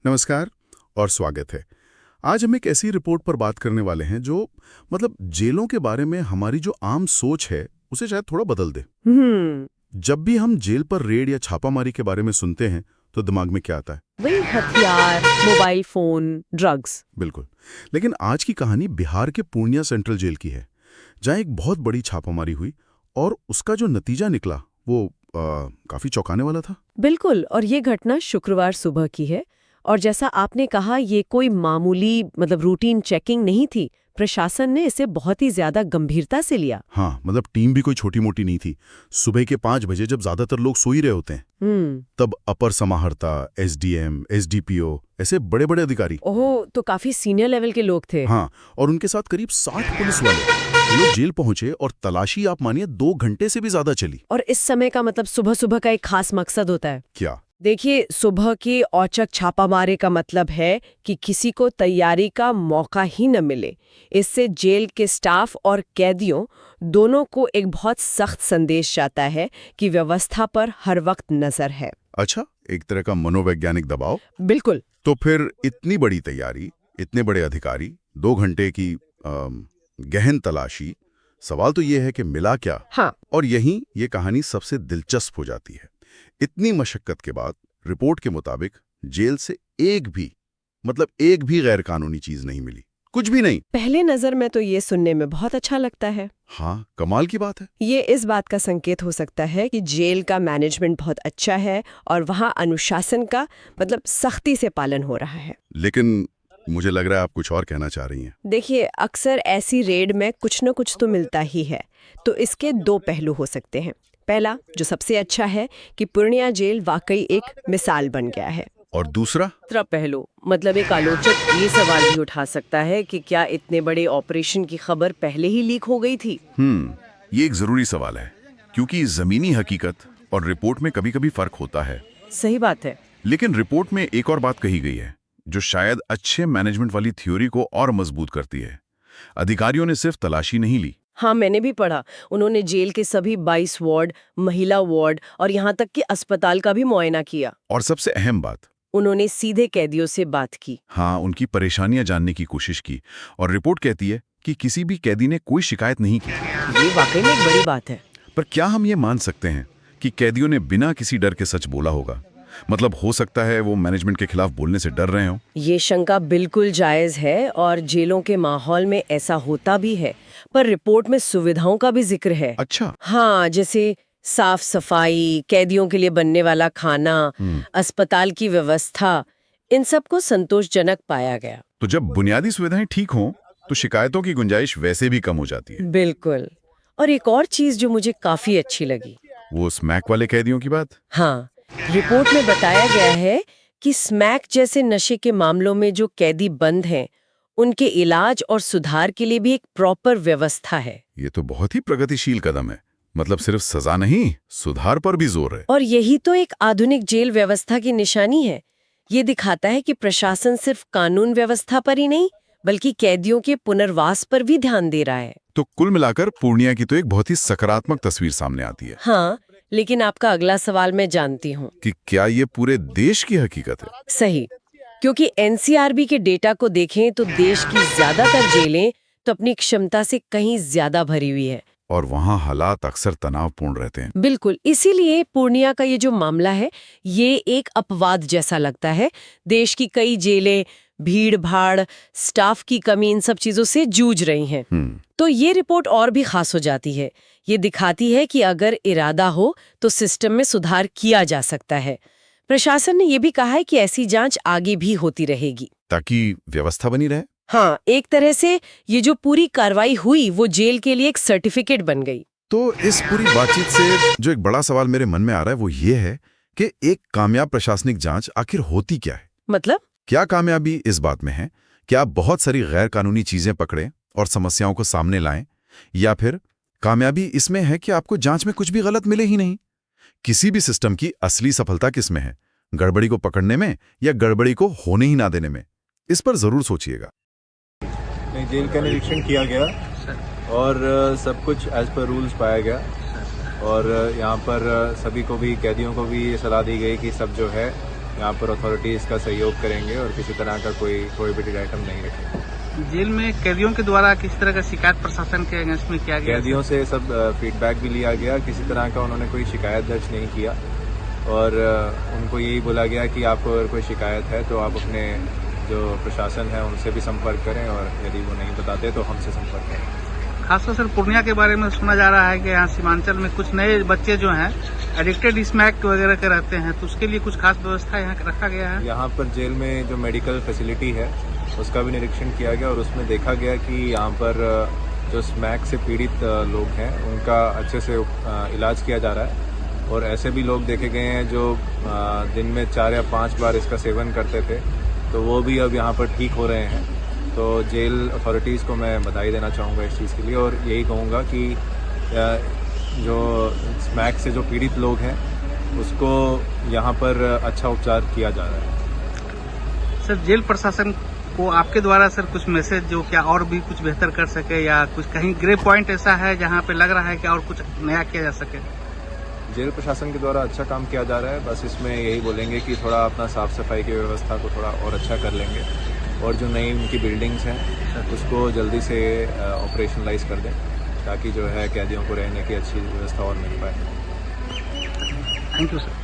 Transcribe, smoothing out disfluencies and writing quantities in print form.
नमस्कार और स्वागत है। आज हम एक ऐसी रिपोर्ट पर बात करने वाले हैं जो जेलों के बारे में हमारी जो आम सोच है उसे शायद थोड़ा बदल दे। जब भी हम जेल पर रेड या छापामारी के बारे में सुनते हैं तो दिमाग में क्या आता है? वही हथियार, मोबाइल फोन, ड्रग्स। बिल्कुल। लेकिन आज की कहानी बिहार के पूर्णिया सेंट्रल जेल की है, जहां एक बहुत बड़ी छापामारी हुई और उसका जो नतीजा निकला वो काफी चौंकाने वाला था। बिल्कुल, और ये घटना शुक्रवार सुबह की है। और जैसा आपने कहा, ये कोई मामूली रूटीन चेकिंग नहीं थी। प्रशासन ने इसे बहुत ही ज्यादा गंभीरता से लिया। हाँ, टीम भी कोई छोटी मोटी नहीं थी। सुबह के 5 बजे जब ज्यादातर लोग सो ही रहे होते हैं, तब अपर समाहर्ता, एसडीएम, एसडीपीओ, ऐसे बड़े बड़े अधिकारी। ओह, तो काफी सीनियर लेवल के लोग थे। हाँ, और उनके साथ करीब 60 पुलिस वाले लोग जेल पहुंचे और तलाशी आप मानिए 2 घंटे से भी ज्यादा चली। और इस समय का सुबह सुबह का एक खास मकसद होता है। क्या? देखिए, सुबह की औचक छापामारी का मतलब है कि किसी को तैयारी का मौका ही न मिले। इससे जेल के स्टाफ और कैदियों दोनों को एक बहुत सख्त संदेश जाता है कि व्यवस्था पर हर वक्त नजर है। अच्छा, एक तरह का मनोवैज्ञानिक दबाव। बिल्कुल। तो फिर इतनी बड़ी तैयारी, इतने बड़े अधिकारी, 2 घंटे की गहन तलाशी, सवाल तो ये है कि मिला क्या? हाँ। और यहीं ये कहानी सबसे दिलचस्प हो जाती है। इतनी मशक्कत के बाद रिपोर्ट के मुताबिक जेल से एक भी गैर कानूनी चीज नहीं मिली, कुछ भी नहीं। पहले नजर में तो ये सुनने में बहुत अच्छा लगता है। हाँ, कमाल की बात है। ये इस बात का संकेत हो सकता है कि जेल का मैनेजमेंट बहुत अच्छा है और वहाँ अनुशासन का सख्ती से पालन हो रहा है। लेकिन मुझे लग रहा है आप कुछ और कहना चाह रही हैं। देखिए, अक्सर ऐसी रेड में कुछ न कुछ तो मिलता ही है, तो इसके 2 पहलू हो सकते हैं। पहला, जो सबसे अच्छा है, कि पूर्णिया जेल वाकई एक मिसाल बन गया है। और दूसरा पहलू एक आलोचक ये सवाल भी उठा सकता है कि क्या इतने बड़े ऑपरेशन की खबर पहले ही लीक हो गई थी? ये एक जरूरी सवाल है, क्योंकि जमीनी हकीकत और रिपोर्ट में कभी-कभी फर्क होता है। सही बात है। लेकिन रिपोर्ट में एक और बात कही गई है जो शायद अच्छे मैनेजमेंट वाली थ्योरी को और मजबूत करती है। अधिकारियों ने सिर्फ तलाशी नहीं ली। हाँ, मैंने भी पढ़ा। उन्होंने जेल के सभी 22 वार्ड, महिला वार्ड और यहाँ तक कि अस्पताल का भी मुआयना किया। और सबसे अहम बात, उन्होंने सीधे कैदियों से बात की। हाँ, उनकी परेशानियां जानने की कोशिश की। और रिपोर्ट कहती है कि किसी भी कैदी ने कोई शिकायत नहीं की। ये वाकई में एक बड़ी बात है। पर क्या हम ये मान सकते हैं कि कैदियों ने बिना किसी डर के सच बोला होगा? हो सकता है वो मैनेजमेंट के खिलाफ बोलने से डर रहे हो। ये शंका बिल्कुल जायज है और जेलों के माहौल में ऐसा होता भी है। पर रिपोर्ट में सुविधाओं का भी जिक्र है। अच्छा। हाँ, जैसे साफ सफाई, कैदियों के लिए बनने वाला खाना, अस्पताल की व्यवस्था, इन सब को संतोषजनक पाया गया। तो जब बुनियादी सुविधाएं ठीक हों तो शिकायतों की गुंजाइश वैसे भी कम हो जाती है। बिल्कुल। और एक और चीज जो मुझे काफी अच्छी लगी, वो स्मैक वाले कैदियों की बात। हाँ, रिपोर्ट में बताया गया है कि स्मैक जैसे नशे के मामलों में जो कैदी बंद हैं, उनके इलाज और सुधार के लिए भी एक प्रॉपर व्यवस्था है। ये तो बहुत ही प्रगतिशील कदम है। सिर्फ सजा नहीं, सुधार पर भी जोर है। और यही तो एक आधुनिक जेल व्यवस्था की निशानी है। ये दिखाता है कि प्रशासन सिर्फ कानून व्यवस्था पर ही नहीं, बल्कि कैदियों के पुनर्वास पर भी ध्यान दे रहा है। तो कुल मिलाकर पूर्णिया की तो एक बहुत ही सकारात्मक तस्वीर सामने आती है। हाँ, लेकिन आपका अगला सवाल मैं जानती हूँ कि क्या ये पूरे देश की हकीकत है? सही, क्योंकि एनसीआरबी के डेटा को देखें तो देश की ज्यादातर जेलें तो अपनी क्षमता से कहीं ज्यादा भरी हुई है। और वहाँ हालात अक्सर तनावपूर्ण रहते हैं। बिल्कुल, इसीलिए पूर्णिया का ये जो मामला है, ये एक अपवाद जैसा लगता है। देश की कई जेलें भीड़ भाड़, स्टाफ की कमी, इन सब चीजों से जूझ रही हैं। तो ये रिपोर्ट और भी खास हो जाती है। ये दिखाती है कि अगर इरादा हो तो सिस्टम में सुधार किया जा सकता है। प्रशासन ने ये भी कहा है कि ऐसी जांच आगे भी होती रहेगी ताकि व्यवस्था बनी रहे। हाँ, एक तरह से ये जो पूरी कार्रवाई हुई वो जेल के लिए एक सर्टिफिकेट बन गई। तो इस पूरी बातचीत से जो एक बड़ा सवाल मेरे मन में आ रहा है वो ये है कि एक कामयाब प्रशासनिक जांच आखिर होती क्या है? क्या कामयाबी इस बात में है कि आप बहुत सारी गैर कानूनी चीजें पकड़ें और समस्याओं को सामने लाएं, या फिर कामयाबी इसमें है कि आपको जांच में कुछ भी गलत मिले ही नहीं? किसी भी सिस्टम की असली सफलता किसमें है? गड़बड़ी को पकड़ने में या गड़बड़ी को होने ही ना देने में? इस पर जरूर सोचिएगा। जेल का निरीक्षण किया गया और सब कुछ एज पर रूल्स पाया गया और यहाँ पर सभी को भी, कैदियों को भी ये सलाह दी गई कि सब जो है यहाँ पर अथॉरिटीज़ का सहयोग करेंगे और किसी तरह का कोई प्रोहिबिटेड आइटम नहीं रखेंगे। जेल में कैदियों के द्वारा किस तरह का शिकायत प्रशासन के अगेंस्ट में किया गया? कैदियों से सब फीडबैक भी लिया गया, किसी तरह का उन्होंने कोई शिकायत दर्ज नहीं किया और उनको यही बोला गया कि आपको अगर कोई शिकायत है तो आप अपने जो प्रशासन है उनसे भी संपर्क करें और यदि वो नहीं बताते तो हमसे संपर्क करें। खासतौर से पूर्णिया के बारे में सुना जा रहा है कि यहाँ सीमांचल में कुछ नए बच्चे जो हैं एडिक्टेड स्मैक वगैरह के रहते हैं, तो उसके लिए कुछ खास व्यवस्था यहाँ रखा गया है? यहाँ पर जेल में जो मेडिकल फैसिलिटी है उसका भी निरीक्षण किया गया और उसमें देखा गया कि यहाँ पर जो स्मैक से पीड़ित लोग हैं उनका अच्छे से इलाज किया जा रहा है और ऐसे भी लोग देखे गए हैं जो दिन में 4 या 5 बार इसका सेवन करते थे, तो वो भी अब यहाँ पर ठीक हो रहे हैं। तो जेल अथॉरिटीज़ को मैं बधाई देना चाहूँगा इस चीज़ के लिए और यही कहूँगा कि जो स्मैक से जो पीड़ित लोग हैं उसको यहाँ पर अच्छा उपचार किया जा रहा है। सर, जेल प्रशासन को आपके द्वारा सर कुछ मैसेज जो क्या और भी कुछ बेहतर कर सके या कुछ कहीं ग्रे पॉइंट ऐसा है जहाँ पे लग रहा है कि और कुछ नया किया जा सके? जेल प्रशासन के द्वारा अच्छा काम किया जा रहा है, बस इसमें यही बोलेंगे कि थोड़ा अपना साफ सफाई की व्यवस्था को थोड़ा और अच्छा कर लेंगे और जो नई उनकी बिल्डिंग्स हैं उसको जल्दी से ऑपरेशनलाइज कर दें ताकि जो है कैदियों को रहने की अच्छी व्यवस्था और मिल पाए। Thank you sir.